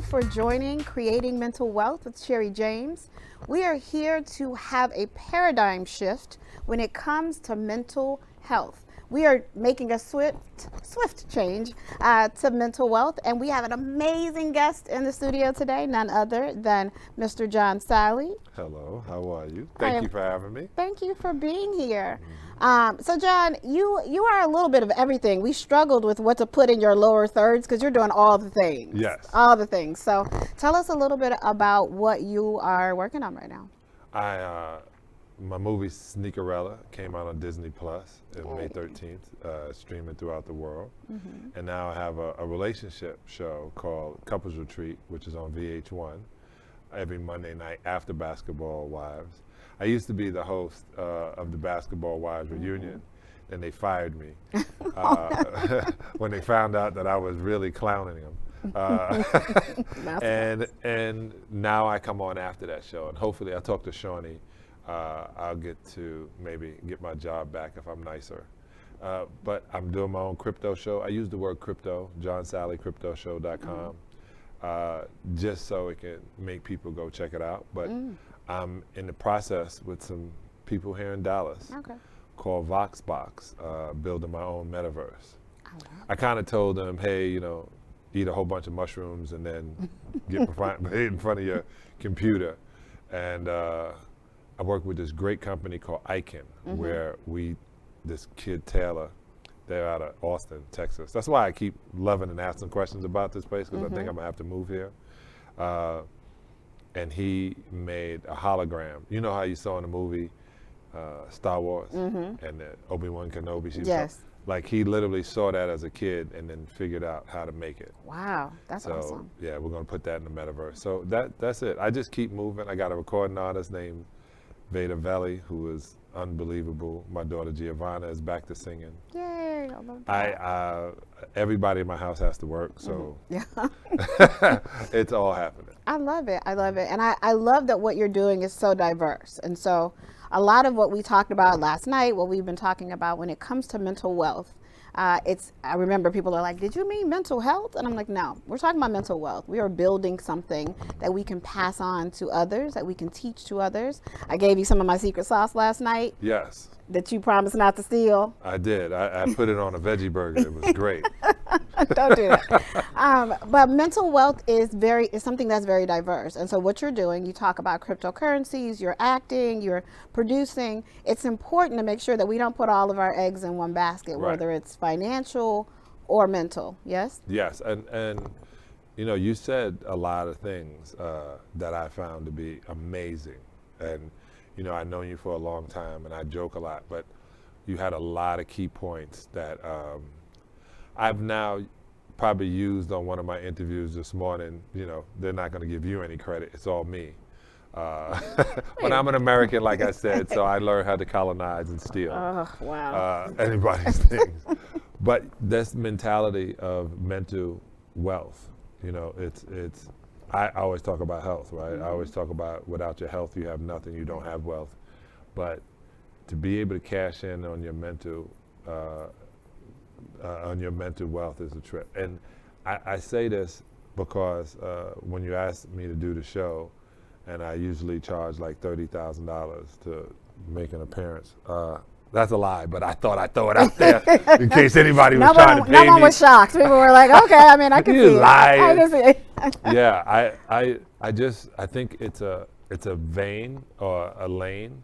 for joining Creating Mental Wealth with Sherry James. We are here to have a paradigm shift when it comes to mental health. We are making a swift change to mental wealth, and we have an amazing guest in the studio today, none other than Mr. John Salley. Hello, how are you? Thank you for having me. Thank you for being here. So John, you are a little bit of everything. We struggled with what to put in your lower thirds because you're doing all the things. Yes. All the things. So tell us a little bit about what you are working on right now. My movie Sneakerella came out on Disney Plus on May 13th, streaming throughout the world. And now I have a relationship show called Couples Retreat, which is on VH1 every Monday night after Basketball Wives. I used to be the host of the Basketball Wives reunion. Then they fired me when they found out that I was really clowning them. And now I come on after that show, and hopefully I talk to Shawnee. I'll get to maybe get my job back if I'm nicer. But I'm doing my own crypto show. I use the word crypto, John Salley, cryptoshow.com, just so it can make people go check it out. But I'm in the process with some people here in Dallas called Voxbox, building my own metaverse. I kind of told them, hey, eat a whole bunch of mushrooms and then get in front of your computer. And I work with this great company called Icon, where this kid Taylor, they're out of Austin, Texas. That's why I keep loving and asking questions about this place, because I think I'm gonna have to move here. And he made a hologram. You know how you saw in the movie Star Wars and Obi-Wan Kenobi? Yes. Like he literally saw that as a kid and then figured out how to make it. Wow, that's awesome. Yeah, we're gonna put that in the metaverse. So that's it. I just keep moving. I got a recording artist named Veda Velli, who is unbelievable. My daughter Giovanna is back to singing. Yay, I love that. Everybody in my house has to work, so it's all happening. I love it. And I love that what you're doing is so diverse. And so a lot of what we talked about last night, what we've been talking about when it comes to mental wealth, I remember people are like, did you mean mental health? And I'm like, no, we're talking about mental wealth. We are building something that we can pass on to others, that we can teach to others. I gave you some of my secret sauce last night. Yes. That you promised not to steal. I did. I put it on a veggie burger. It was great. Don't do that. But mental wealth is something that's very diverse. And so what you're doing, you talk about cryptocurrencies, you're acting, you're producing. It's important to make sure that we don't put all of our eggs in one basket, whether it's financial or mental. Yes? Yes. And you said a lot of things that I found to be amazing. And I've known you for a long time, and I joke a lot, but you had a lot of key points that I've now probably used on one of my interviews this morning. They're not going to give you any credit. It's all me. But I'm an American, like I said, so I learned how to colonize and steal anybody's things. But this mentality of mental wealth, it's I always talk about health, right? I always talk about without your health, you have nothing, you don't have wealth. But to be able to cash in on your mental wealth is a trip. And I say this because when you asked me to do the show, and I usually charge like $30,000 to make an appearance. That's a lie, but I thought I'd throw it out there in case anybody was trying to pay me. No one was shocked. People were like, okay, I mean, I can see it. I can see it. Yeah, I think it's a vein or a lane,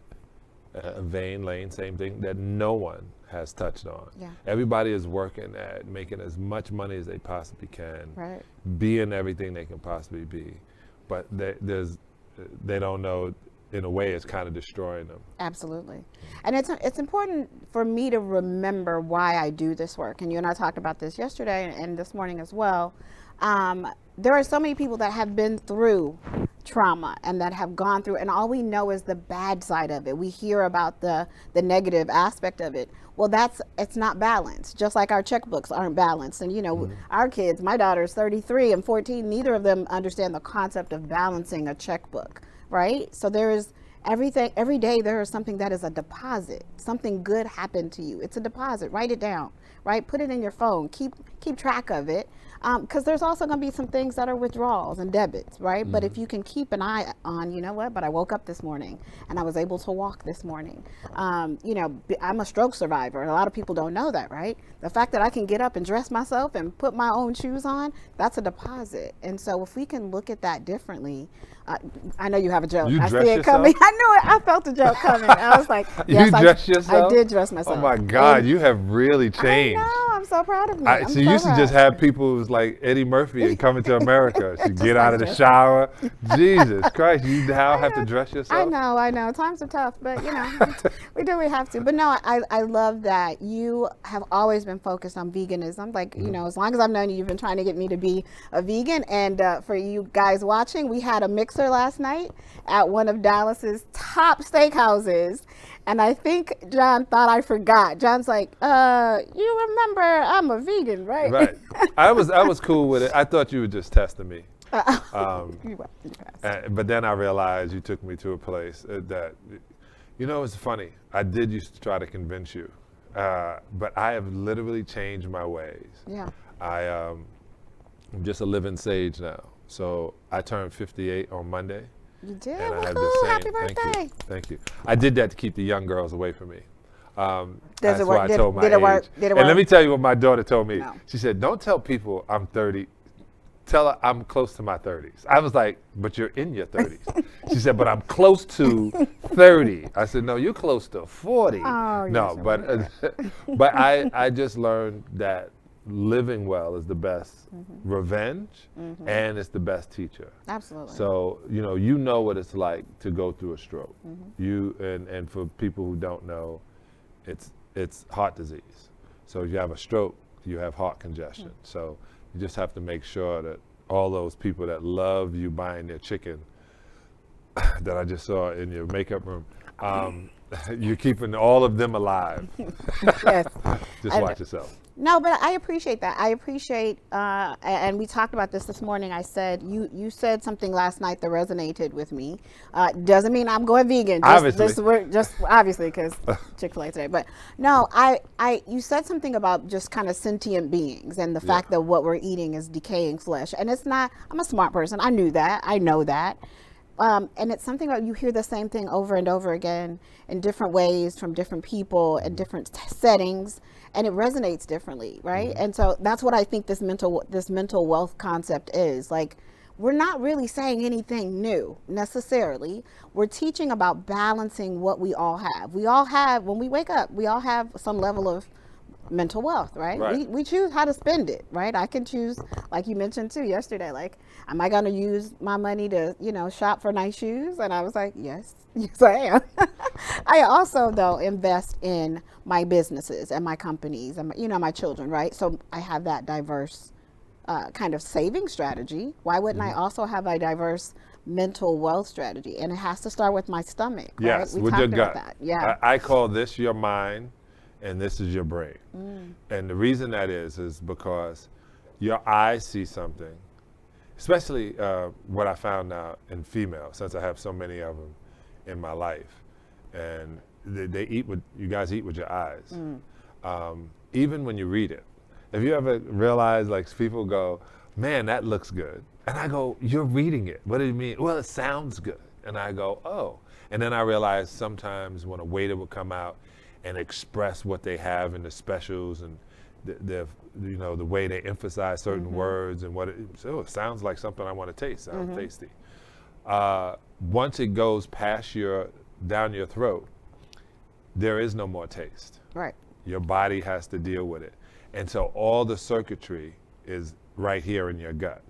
same thing, that no one has touched on. Yeah. Everybody is working at making as much money as they possibly can, being everything they can possibly be, but they don't know. In a way, it's kind of destroying them. Absolutely. And it's important for me to remember why I do this work. And you and I talked about this yesterday and this morning as well. There are so many people that have been through trauma and that have gone through, and all we know is the bad side of it. We hear about the negative aspect of it. Well, it's not balanced, just like our checkbooks aren't balanced. And our kids, my daughter's 33 and 14, neither of them understand the concept of balancing a checkbook. Right? So there is every day there is something that is a deposit. Something good happened to you. It's a deposit. Write it down, right? Put it in your phone. Keep track of it. Because there's also going to be some things that are withdrawals and debits, right? Mm-hmm. But if you can keep an eye on, you know what, but I woke up this morning and I was able to walk this morning. I'm a stroke survivor, and a lot of people don't know that, right? The fact that I can get up and dress myself and put my own shoes on, that's a deposit. And so if we can look at that differently, I know you have a joke. You I dress see it coming. yourself? I knew it. I felt the joke coming. I was like, yes, You dress yourself? I did dress myself. Oh my God, And you have really changed. I know. I'm so proud of me. I'm So you used to just proud. have people who's like Eddie Murphy and Coming to America. She Just get out of like the this. shower. Jesus Christ, you now have to dress yourself? I know. Times are tough, but we do what we have to. But no, I love that you have always been focused on veganism. Like, as long as I've known you, you've been trying to get me to be a vegan. And for you guys watching, we had a mixer last night at one of Dallas's top steakhouses. And I think John thought I forgot. John's like, you remember I'm a vegan, right? Right. I was cool with it. I thought you were just testing me. You passed. But then I realized you took me to a place that, it's funny. I did used to try to convince you, but I have literally changed my ways. Yeah. I'm just a living sage now. So I turned 58 on Monday. You did? And I have Woohoo, the same. happy birthday. Thank you. I did that to keep the young girls away from me. That's it work? why I Did- told my did it work? age. Did it And let work? me tell you what my daughter told me. No. She said, "Don't tell people I'm 30. Tell her I'm close to my 30s." I was like, "But you're in your 30s." She said, "But I'm close to 30." I said, "No, you're close to 40." Oh, No, yes, but I just learned that living well is the best revenge, and it's the best teacher. Absolutely. So you know what it's like to go through a stroke. You and for people who don't know, it's heart disease. So if you have a stroke, you have heart congestion. So you just have to make sure that all those people that love you buying their chicken that I just saw in your makeup room, you're keeping all of them alive. Yes. Just watch yourself. No, but I appreciate that. I appreciate, and we talked about this morning. I said, you said something last night that resonated with me. Doesn't mean I'm going vegan. Just obviously, because Chick-fil-A today. But no, you said something about just kind of sentient beings and the fact that what we're eating is decaying flesh. And it's not, I'm a smart person. I knew that. I know that. And it's something that you hear the same thing over and over again in different ways from different people and different settings, and it resonates differently, right? And so that's what I think this mental wealth concept is. Like, we're not really saying anything new necessarily. We're teaching about balancing what we all have. We all have, when we wake up, we all have some level of mental wealth, right? Right. We choose how to spend it, right? I can choose, like you mentioned too yesterday, like, am I going to use my money to, shop for nice shoes? And I was like, yes I am. I also though invest in my businesses and my companies and my children, right? So I have that diverse kind of saving strategy. Why wouldn't I also have a diverse mental wealth strategy? And it has to start with my stomach. Yes, right? We with talked your gut. about that. Yeah. I call this your mind, and this is your brain. And the reason that is because your eyes see something, especially what I found out in females, since I have so many of them in my life, and they eat you guys eat with your eyes. Even when you read it. Have you ever realized, like, people go, "Man, that looks good," and I go, "You're reading it. What do you mean?" "Well, it sounds good." And I go, "Oh." And then I realized sometimes when a waiter would come out and express what they have in the specials and the way they emphasize certain words and it sounds like something I want to taste. Sounds tasty. Once it goes past down your throat, there is no more taste. Right. Your body has to deal with it. And so all the circuitry is right here in your gut.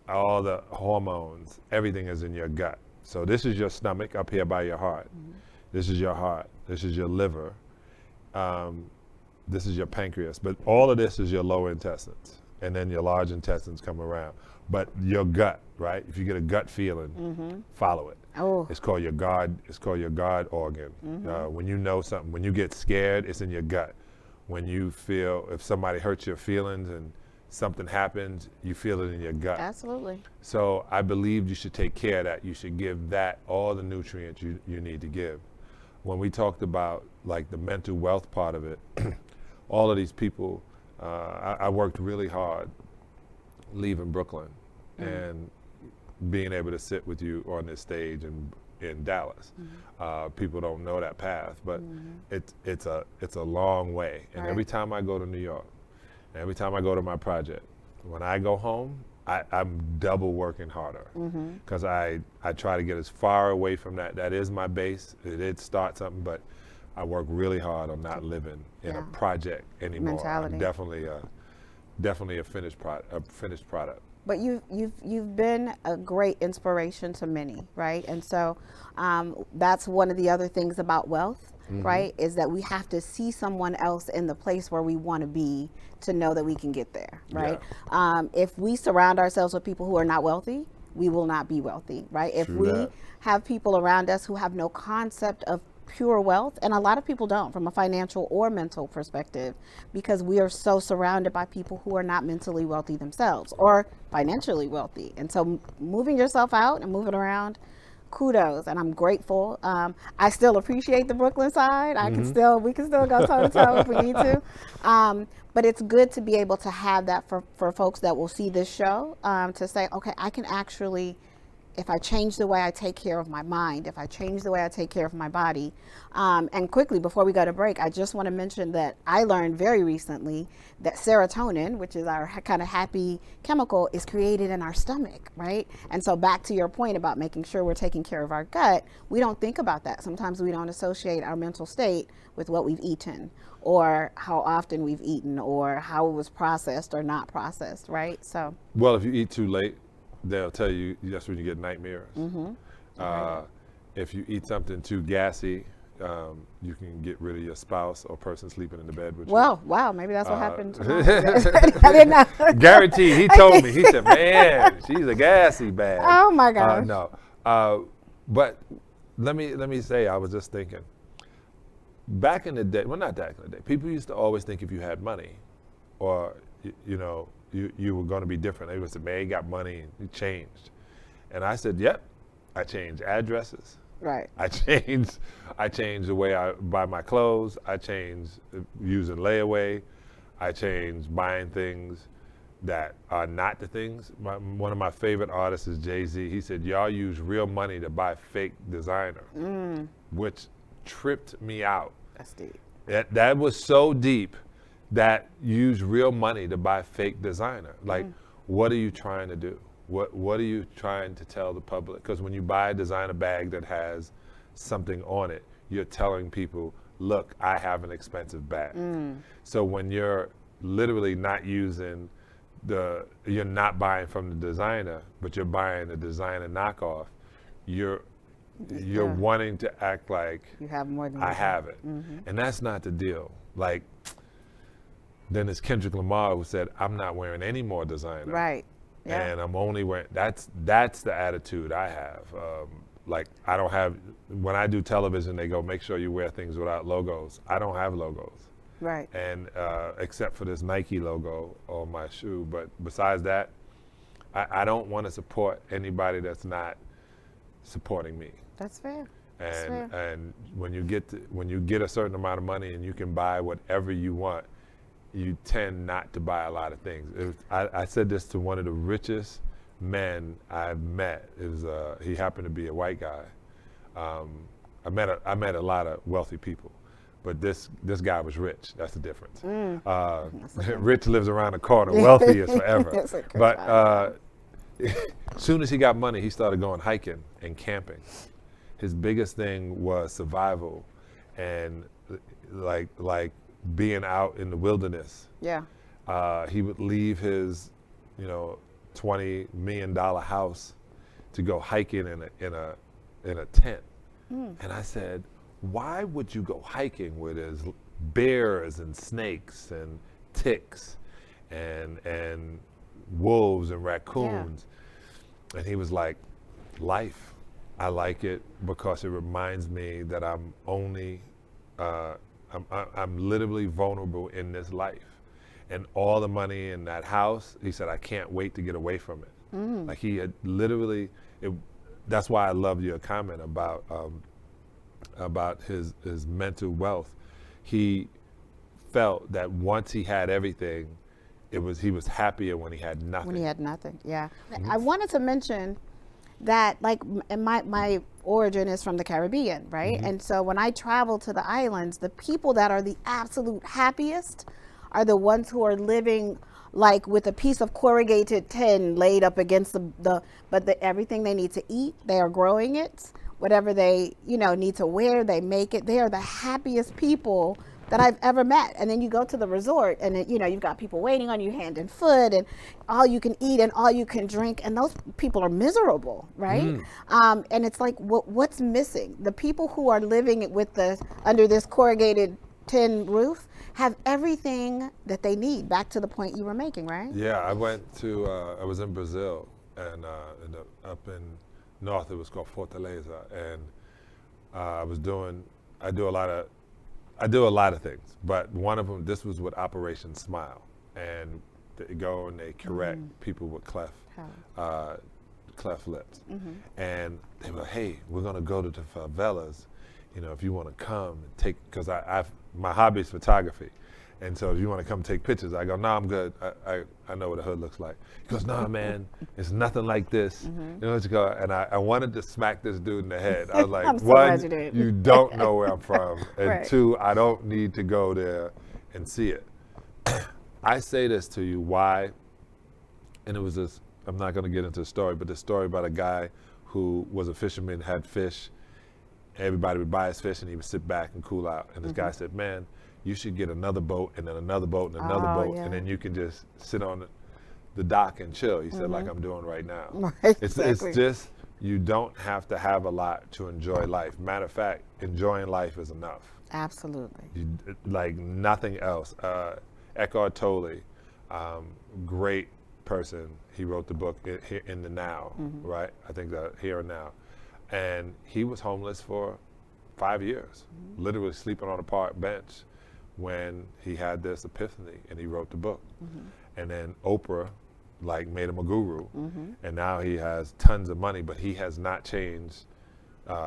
All the hormones, everything is in your gut. So this is your stomach up here by your heart. This is your heart. This is your liver. This is your pancreas. But all of this is your lower intestines. And then your large intestines come around. But your gut, right? If you get a gut feeling, follow it. Oh. It's called your guard. It's called your guard organ. When you know something, when you get scared, it's in your gut. When you feel, if somebody hurts your feelings and something happens, you feel it in your gut. Absolutely. So I believe you should take care of that. You should give that all the nutrients you need to give. When we talked about like the mental wealth part of it, all of these people, I worked really hard leaving Brooklyn and being able to sit with you on this stage in Dallas. People don't know that path, but it's a long way. And Right. every time I go to New York, every time I go to my project, when I go home, I'm double working harder because I try to get as far away from that. That is my base. It did start something, but I work really hard on not living in a project anymore. Mentality. I'm definitely a finished product. But you've been a great inspiration to many, right? And so that's one of the other things about wealth, right? Is that we have to see someone else in the place where we want to be to know that we can get there, right? If we surround ourselves with people who are not wealthy, we will not be wealthy, right? If True we that. have people around us who have no concept of pure wealth, and a lot of people don't from a financial or mental perspective, because we are so surrounded by people who are not mentally wealthy themselves or financially wealthy. And so moving yourself out and moving around, kudos, and I'm grateful. I still appreciate the Brooklyn side. We can still go toe to toe if we need to. But it's good to be able to have that for folks that will see this show, to say, okay, I can actually, if I change the way I take care of my mind, if I change the way I take care of my body. And quickly, before we go to break, I just want to mention that I learned very recently that serotonin, which is our kind of happy chemical, is created in our stomach, right? And so back to your point about making sure we're taking care of our gut, we don't think about that. Sometimes we don't associate our mental state with what we've eaten or how often we've eaten or how it was processed or not processed, right? So, Well, if you eat too late, they'll tell you that's when you get nightmares. If you eat something too gassy, you can get rid of your spouse or person sleeping in the bed with you. well, wow, maybe that's what happened tonight. I didn't know. Guaranteed. He told me. He said, "Man, she's a gassy bag." Oh my gosh. No, but let me say, I was just thinking. Back in the day, well, not back in the day, people used to always think if you had money, or you were going to be different. They would say, "Man, he got money, and he changed." And I said, "Yep, I changed addresses. Right. I changed the way I buy my clothes. I changed using layaway. I changed buying things that are not the things." One of my favorite artists is Jay-Z. He said, "Y'all use real money to buy fake designer," which tripped me out. That's deep. That was so deep, that use real money to buy fake designer. Like, what are you trying to do? What are you trying to tell the public? Because when you buy a designer bag that has something on it, you're telling people, look, I have an expensive bag. So when you're literally not using you're not buying from the designer, but you're buying a designer knockoff, you're wanting to act like You have more than I you have it. And that's not the deal. Like, then it's Kendrick Lamar who said, "I'm not wearing any more designer." Right. Yeah. And I'm only wearing, that's the attitude I have. Like, I don't have, when I do television, they go, "Make sure you wear things without logos." I don't have logos. Right. And except for this Nike logo on my shoe. But besides that, I don't want to support anybody that's not supporting me. That's fair. That's fair. And when you get a certain amount of money and you can buy whatever you want, you tend not to buy a lot of things. I said this to one of the richest men I've met. He happened to be a white guy. I met a lot of wealthy people, but this guy was rich. That's the difference. Rich lives around the corner. Wealthy is forever. But as soon as he got money, he started going hiking and camping. His biggest thing was survival and like being out in the wilderness. Yeah. He would leave his, $20 million house to go hiking in a tent. And I said, "Why would you go hiking where there's bears and snakes and ticks and wolves and raccoons?" And he was like, "Life. I like it because it reminds me that I'm only, I'm literally vulnerable in this life. And all the money in that house," he said, "I can't wait to get away from it." Like, he had literally, that's why I love your comment about his mental wealth. He felt that once he had everything, he was happier when he had nothing. When he had nothing, yeah. I wanted to mention that, like, my origin is from the Caribbean, right? And so when I travel to the islands, the people that are the absolute happiest are the ones who are living like with a piece of corrugated tin laid up against everything they need to eat, they are growing it. Whatever they, need to wear, they make it. They are the happiest people that I've ever met. And then you go to the resort and you've got people waiting on you hand and foot, and all you can eat and all you can drink, and those people are miserable, right? And it's like, what's missing? The people who are living under this corrugated tin roof have everything that they need. Back to the point you were making, right? Yeah, I was in Brazil, and up in north, it was called Fortaleza, and I do a lot of things, but one of them, this was with Operation Smile, and they go and they correct people with cleft lips, and they were, hey, we're gonna go to the favelas, if you want to come and take, because my hobby is photography, and so if you want to come take pictures, I go, no, I'm good. I know what a hood looks like. He goes, no, man, it's nothing like this. Let's go. And I wanted to smack this dude in the head. I was like, I'm so one, glad you did. you don't know where I'm from, and Right. two, I don't need to go there and see it. I say this to you, why? And it was this, I'm not going to get into the story, but the story about a guy who was a fisherman, had fish. Everybody would buy his fish, and he would sit back and cool out. And this guy said, man, you should get another boat, and then another boat, and another boat, yeah. and then you can just sit on the dock and chill. He said, like I'm doing right now. Right, It's exactly. just, you don't have to have a lot to enjoy life. Matter of fact, enjoying life is enough. Absolutely. Like nothing else. Eckhart Tolle, great person. He wrote the book In the Now, right? I think that Here and Now. And he was homeless for 5 years, literally sleeping on a park bench, when he had this epiphany and he wrote the book. And then Oprah made him a guru, and now he has tons of money, but he has not changed.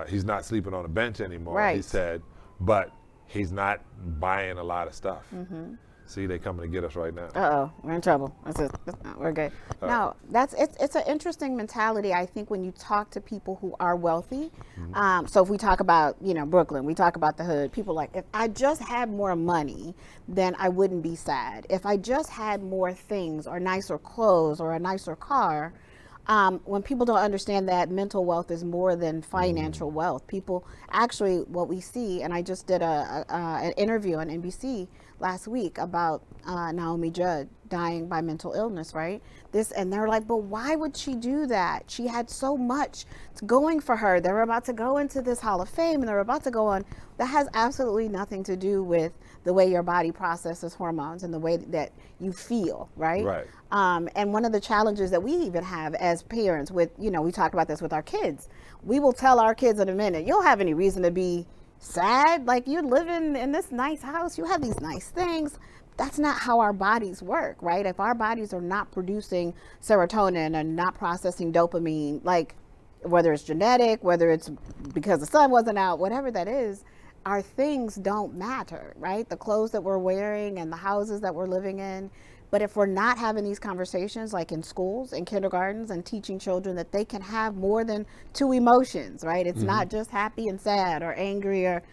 He's not sleeping on a bench anymore, Right. he said, but he's not buying a lot of stuff. See, they coming to get us right now. Uh-oh, we're in trouble. That's it. We're good. No, it's an interesting mentality, I think, when you talk to people who are wealthy. So if we talk about, Brooklyn, we talk about the hood, people like, if I just had more money, then I wouldn't be sad. If I just had more things or nicer clothes or a nicer car, when people don't understand that mental wealth is more than financial wealth, people actually, what we see, and I just did an interview on NBC last week about Naomi Judd dying by mental illness, right? And they're like, but why would she do that? She had so much going for her. They were about to go into this Hall of Fame, and they're about to go on. That has absolutely nothing to do with the way your body processes hormones and the way that you feel, right? Right. And one of the challenges that we even have as parents with, we talk about this with our kids. We will tell our kids in a minute, you don't have any reason to be sad. Like, you're living in this nice house, you have these nice things. That's not how our bodies work, right? If our bodies are not producing serotonin and not processing dopamine, like whether it's genetic, whether it's because the sun wasn't out, whatever that is, our things don't matter, right? The clothes that we're wearing and the houses that we're living in. But if we're not having these conversations, like in schools and kindergartens, and teaching children that they can have more than two emotions, right? It's not just happy and sad or angry, or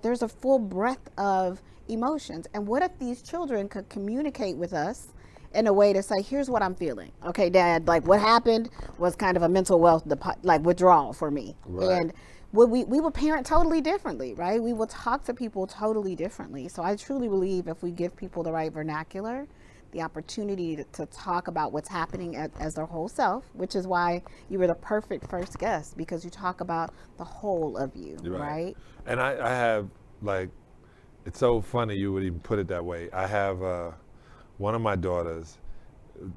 there's a full breadth of emotions. And what if these children could communicate with us in a way to say, here's what I'm feeling. Okay, Dad, what happened was kind of a mental wealth, withdrawal for me. Right. And we would parent totally differently, right? We will talk to people totally differently. So I truly believe if we give people the right vernacular, the opportunity to talk about what's happening as their whole self, which is why you were the perfect first guest, because you talk about the whole of you, right? And I have, it's so funny you would even put it that way. I have one of my daughters,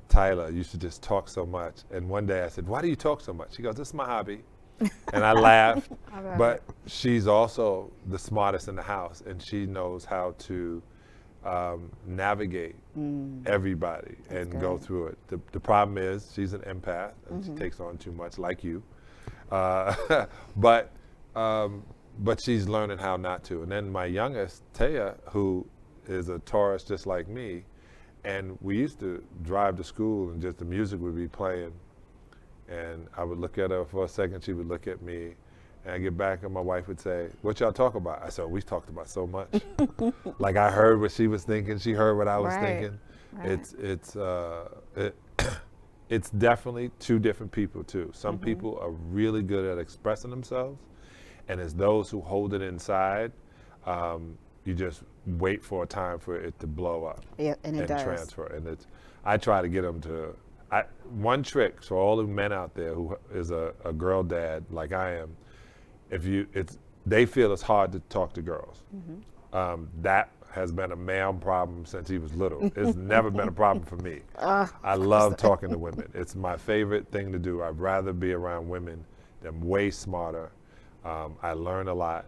Tyler, used to just talk so much. And one day I said, why do you talk so much? She goes, this is my hobby. And I laughed. But she's also the smartest in the house, and she knows how to navigate everybody and go through it. The problem is she's an empath, and she takes on too much, like you. But she's learning how not to. And then my youngest, Taya, who is a Taurus just like me, And we used to drive to school and just the music would be playing. And I would look at her for a second, she would look at me. And I get back and my wife would say, what y'all talk about? I said, we talked about so much. Like I heard what she was thinking, she heard what I was thinking. Right. It's definitely two different people too. Some people are really good at expressing themselves, and it's those who hold it inside. You just wait for a time for it to blow up and transfer. And I try to get them to. One trick for all the men out there who is a girl dad like I am, they feel it's hard to talk to girls. That has been a male problem since he was little. It's never been a problem for me. I love talking to women. It's my favorite thing to do. I'd rather be around women. They're way smarter. I learn a lot.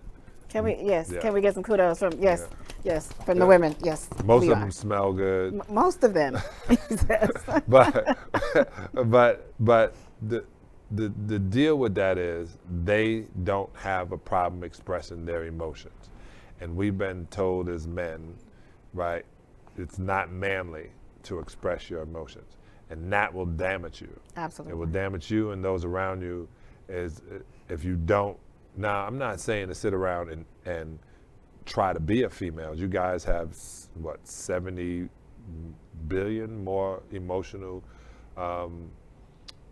Can we get some kudos from from the women? Yes. Most of them smell good. Most of them. but the deal with that is they don't have a problem expressing their emotions. And we've been told as men, right, it's not manly to express your emotions. And that will damage you. Absolutely. It will damage you and those around you if you don't. Now, I'm not saying to sit around and try to be a female. You guys have, 70 billion more emotional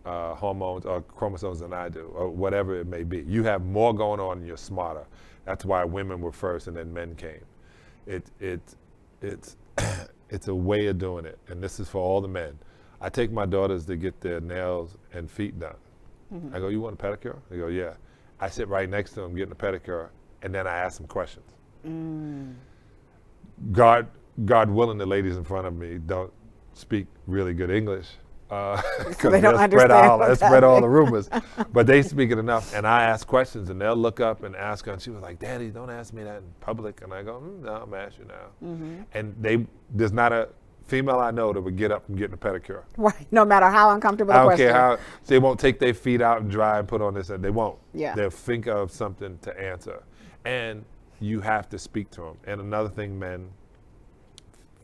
hormones or chromosomes than I do, or whatever it may be. You have more going on and you're smarter. That's why women were first and then men came. It's a way of doing it, and this is for all the men. I take my daughters to get their nails and feet done. I go, you want a pedicure? They go, yeah. I sit right next to them getting a pedicure, and then I ask them questions. God willing, the ladies in front of me don't speak really good English. Because they don't they'll spread all the rumors. But they speak it enough, and I ask questions, and they'll look up and ask her, and she was like, Daddy, don't ask me that in public. And I go, no, I'm going to ask you now. And there's not a female I know that would get up and get a pedicure. Right, no matter how uncomfortable the question. I don't care how, they won't take their feet out and dry and put on this, and they won't. Yeah. They'll think of something to answer. And you have to speak to them. And another thing, men,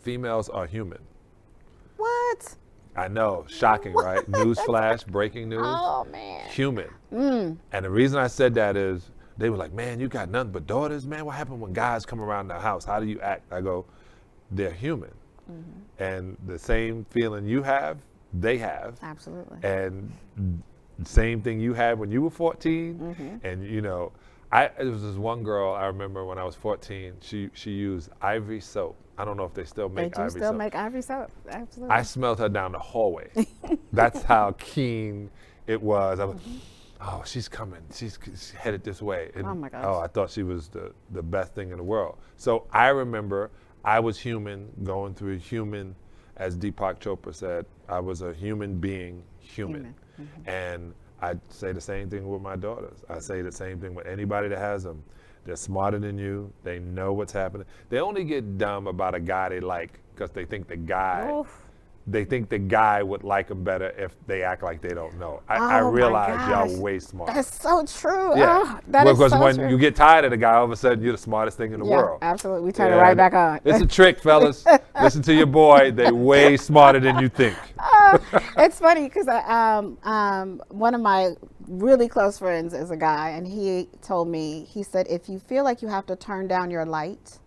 females are human. What? I know, shocking, right? Newsflash, breaking news. Oh, man. Human. And the reason I said that is they were like, man, you got nothing but daughters, man. What happened when guys come around the house? How do you act? I go, they're human. And the same feeling you have, they have. Absolutely. And the same thing you had when you were 14. And, there was this one girl I remember when I was 14, she used Ivory soap. I don't know if they still make Ivory soap. They do still make Ivory soap, absolutely. I smelled her down the hallway. That's how keen it was. I was, oh, she's coming. She's headed this way. And, oh my gosh. Oh, I thought she was the best thing in the world. So I remember I was human, going through human, as Deepak Chopra said, I was a human being, human. And I say the same thing with my daughters. I say the same thing with anybody that has them. They're smarter than you. They know what's happening. They only get dumb about a guy they like because they think the guy would like them better if they act like they don't know. I realize y'all way smarter. That's so true. Yeah. Because when you get tired of the guy, all of a sudden you're the smartest thing in the world. Absolutely. We turn it right back on. It's a trick, fellas. Listen to your boy. They're way smarter than you think. It's funny because one of my really close friends is a guy, and he told me, he said, if you feel like you have to turn down your light.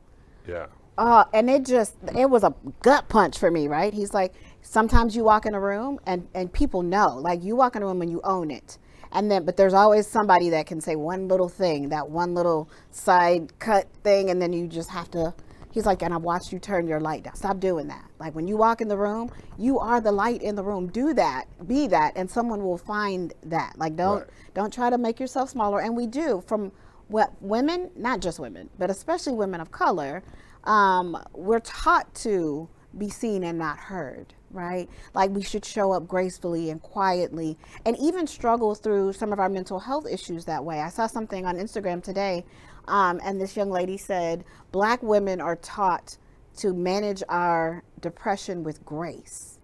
Yeah. And it was a gut punch for me, right? He's like, sometimes you walk in a room and people know, like you walk in a room and you own it. But there's always somebody that can say one little thing, that one little side cut thing. And then you just have to, he's like, and I watched you turn your light down. Stop doing that. Like when you walk in the room, you are the light in the room. Do that, be that. And someone will find that. Like don't try to make yourself smaller. And we do from women, not just women, but especially women of color. We're taught to be seen and not heard, right? Like we should show up gracefully and quietly, and even struggle through some of our mental health issues that way. I saw something on Instagram today, and this young lady said, Black women are taught to manage our depression with grace.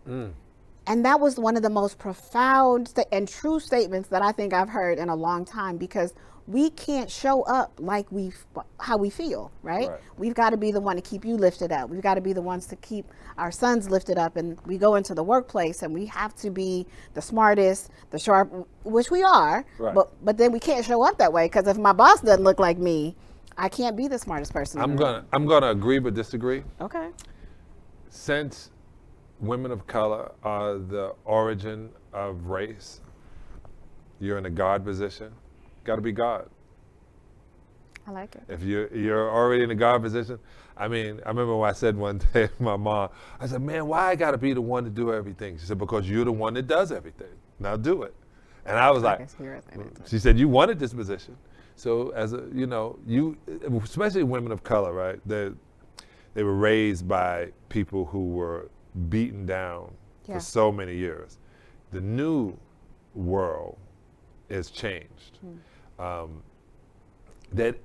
And that was one of the most profound and true statements that I think I've heard in a long time, because we can't show up like how we feel, right? Right. We've got to be the one to keep you lifted up. We've got to be the ones to keep our sons lifted up. And we go into the workplace and we have to be the smartest, the sharp, which we are. Right. But then we can't show up that way, because if my boss doesn't look like me, I can't be the smartest person. I'm gonna agree but disagree. Okay. Since women of color are the origin of race, you're in a guard position. Got to be God. I like it. If you're already in a guard position, I mean, I remember when I said one day to my mom, I said, man, why I got to be the one to do everything? She said, because you're the one that does everything. Now do it. And I was like, she said, you wanted this position. So as a, you, especially women of color, right? They were raised by people who were beaten down for so many years. The new world is changed. That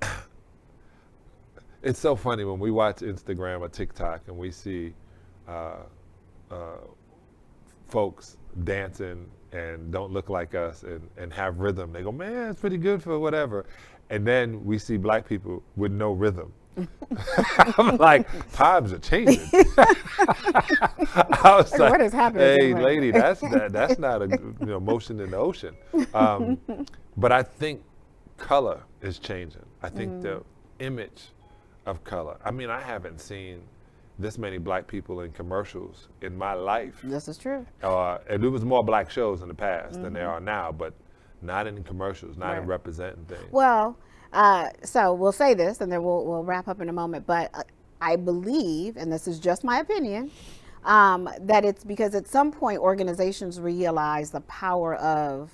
it's so funny when we watch Instagram or TikTok and we see folks dancing and don't look like us and have rhythm. They go, man, it's pretty good for whatever. And then we see black people with no rhythm. I'm like, times are changing. I was like, what is happening? Hey, lady, that's not a motion in the ocean. But I think color is changing. I think the image of color. I mean, I haven't seen this many black people in commercials in my life. This is true. And there was more black shows in the past than there are now, but not in commercials, not in representing things. Well, so we'll say this, and then we'll wrap up in a moment. But I believe, and this is just my opinion, that it's because at some point organizations realize the power of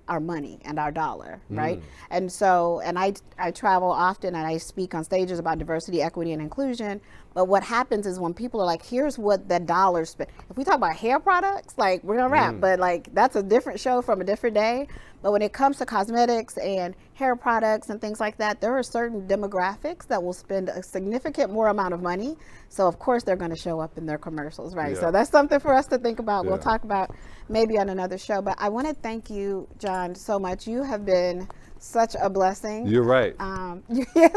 our money and our dollar, right? And so, and I travel often and I speak on stages about diversity, equity, and inclusion. But what happens is when people are like, here's what the dollar spent. If we talk about hair products, like we're gonna wrap, but like that's a different show from a different day. But when it comes to cosmetics and hair products and things like that, there are certain demographics that will spend a significant more amount of money. So of course they're gonna show up in their commercials, right? So that's something for us to think about. We'll talk about maybe on another show. But I wanna thank you, John, so much. You have been such a blessing. You're right. Yes,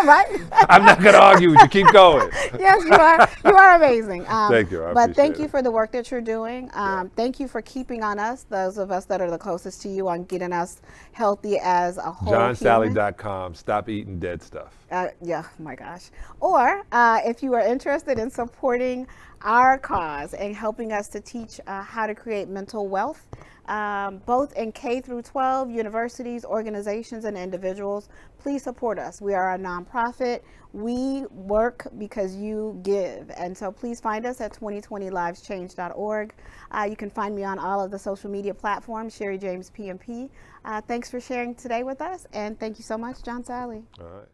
right? I'm not going to argue with you. Keep going. Yes, you are. You are amazing. Thank you. But thank you for the work that you're doing. Thank you for keeping on us, those of us that are the closest to you, on getting us healthy as a whole. JohnSalley.com. Stop eating dead stuff. Yeah, oh my gosh. Or if you are interested in supporting our cause and helping us to teach how to create mental wealth, both in K through 12, universities, organizations, and individuals, please support us. We are a nonprofit. We work because you give. And so please find us at 2020liveschange.org. You can find me on all of the social media platforms, Sherry James PMP. Thanks for sharing today with us. And thank you so much, John Salley. All right.